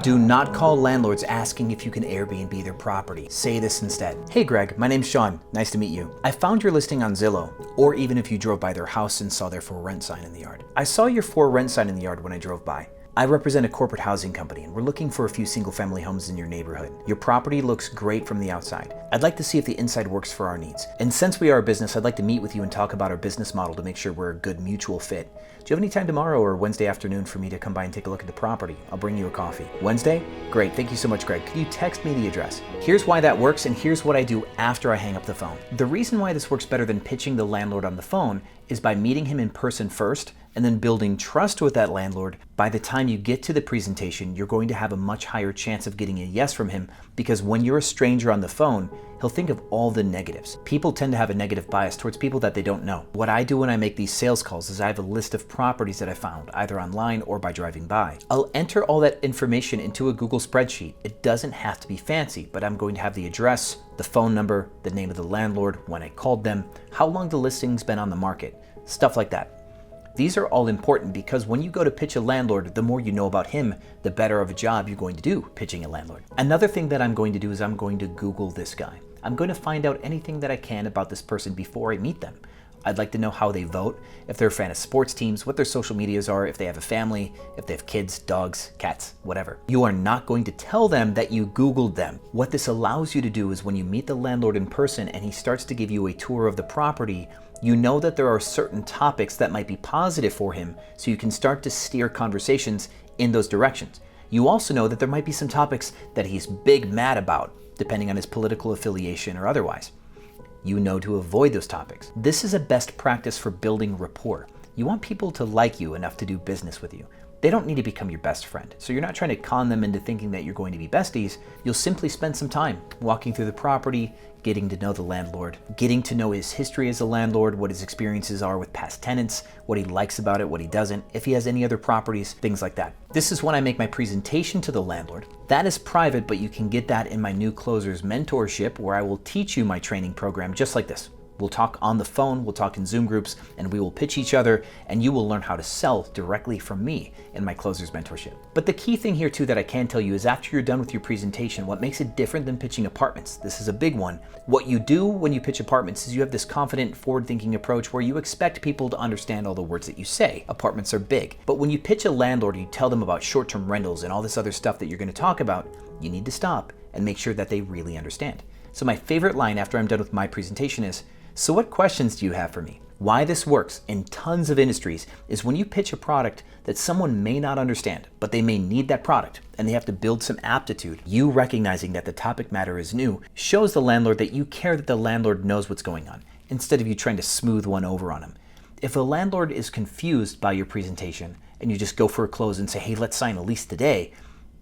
Do not call landlords asking if you can Airbnb their property. Say this instead. Hey Greg, my name's Sean. Nice to meet you. I found your listing on Zillow, or even if you drove by their house and saw their for rent sign in the yard. I saw your for rent sign in the yard when I drove by. I represent a corporate housing company and we're looking for a few single family homes in your neighborhood. Your property looks great from the outside. I'd like to see if the inside works for our needs. And since we are a business, I'd like to meet with you and talk about our business model to make sure we're a good mutual fit. Do you have any time tomorrow or Wednesday afternoon for me to come by and take a look at the property? I'll bring you a coffee. Wednesday? Great, thank you so much, Greg. Could you text me the address? Here's why that works and here's what I do after I hang up the phone. The reason why this works better than pitching the landlord on the phone is by meeting him in person first and then building trust with that landlord. By the time you get to the presentation, you're going to have a much higher chance of getting a yes from him, because when you're a stranger on the phone, he'll think of all the negatives. People tend to have a negative bias towards people that they don't know. What I do when I make these sales calls is I have a list of properties that I found, either online or by driving by. I'll enter all that information into a Google spreadsheet. It doesn't have to be fancy, but I'm going to have the address, the phone number, the name of the landlord, when I called them, how long the listing's been on the market, stuff like that. These are all important because when you go to pitch a landlord, the more you know about him, the better of a job you're going to do pitching a landlord. Another thing that I'm going to do is I'm going to Google this guy. I'm going to find out anything that I can about this person before I meet them. I'd like to know how they vote, if they're a fan of sports teams, what their social medias are, if they have a family, if they have kids, dogs, cats, whatever. You are not going to tell them that you Googled them. What this allows you to do is when you meet the landlord in person and he starts to give you a tour of the property, you know that there are certain topics that might be positive for him, so you can start to steer conversations in those directions. You also know that there might be some topics that he's big mad about, depending on his political affiliation or otherwise. You know to avoid those topics. This is a best practice for building rapport. You want people to like you enough to do business with you. They don't need to become your best friend, so you're not trying to con them into thinking that you're going to be besties. You'll simply spend some time walking through the property, getting to know the landlord, getting to know his history as a landlord, what his experiences are with past tenants, what he likes about it, what he doesn't, if he has any other properties, things like that. This is when I make my presentation to the landlord. That is private, but you can get that in my new Closers Mentorship, where I will teach you my training program just like this. We'll talk on the phone, we'll talk in Zoom groups, and we will pitch each other, and you will learn how to sell directly from me in my Closers Mentorship. But the key thing here too that I can tell you is after you're done with your presentation, what makes it different than pitching apartments, this is a big one. What you do when you pitch apartments is you have this confident, forward-thinking approach where you expect people to understand all the words that you say. Apartments are big. But when you pitch a landlord, you tell them about short-term rentals and all this other stuff that you're gonna talk about, you need to stop and make sure that they really understand. So my favorite line after I'm done with my presentation is, "So what questions do you have for me?" Why this works in tons of industries is when you pitch a product that someone may not understand, but they may need that product and they have to build some aptitude. You recognizing that the topic matter is new shows the landlord that you care that the landlord knows what's going on, instead of you trying to smooth one over on him. If a landlord is confused by your presentation and you just go for a close and say, "Hey, let's sign a lease today,"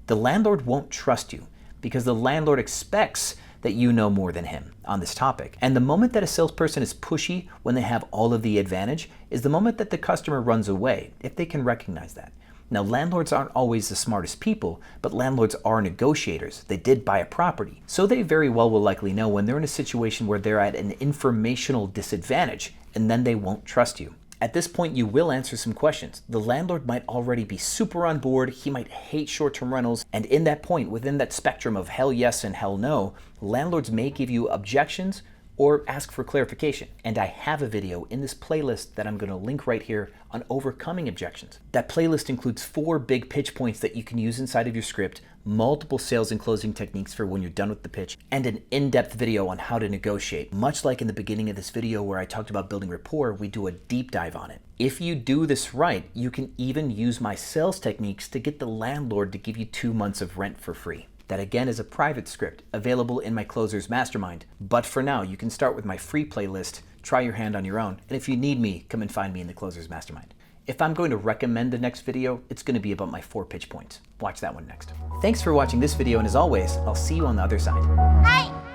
the landlord won't trust you because the landlord expects that you know more than him on this topic. And the moment that a salesperson is pushy when they have all of the advantage is the moment that the customer runs away, if they can recognize that. Now, landlords aren't always the smartest people, but landlords are negotiators. They did buy a property. So they very well will likely know when they're in a situation where they're at an informational disadvantage, and then they won't trust you. At this point, you will answer some questions. The landlord might already be super on board, he might hate short-term rentals, and in that point, within that spectrum of hell yes and hell no, landlords may give you objections or ask for clarification. And I have a video in this playlist that I'm gonna link right here on overcoming objections. That playlist includes 4 big pitch points that you can use inside of your script, multiple sales and closing techniques for when you're done with the pitch, and an in-depth video on how to negotiate. Much like in the beginning of this video where I talked about building rapport, we do a deep dive on it. If you do this right, you can even use my sales techniques to get the landlord to give you 2 months of rent for free. That again is a private script available in my Closers Mastermind. But for now, you can start with my free playlist, try your hand on your own, and if you need me, come and find me in the Closers Mastermind. If I'm going to recommend the next video, it's going to be about my 4 pitch points. Watch that one next. Thanks for watching this video, and as always, I'll see you on the other side. Hi!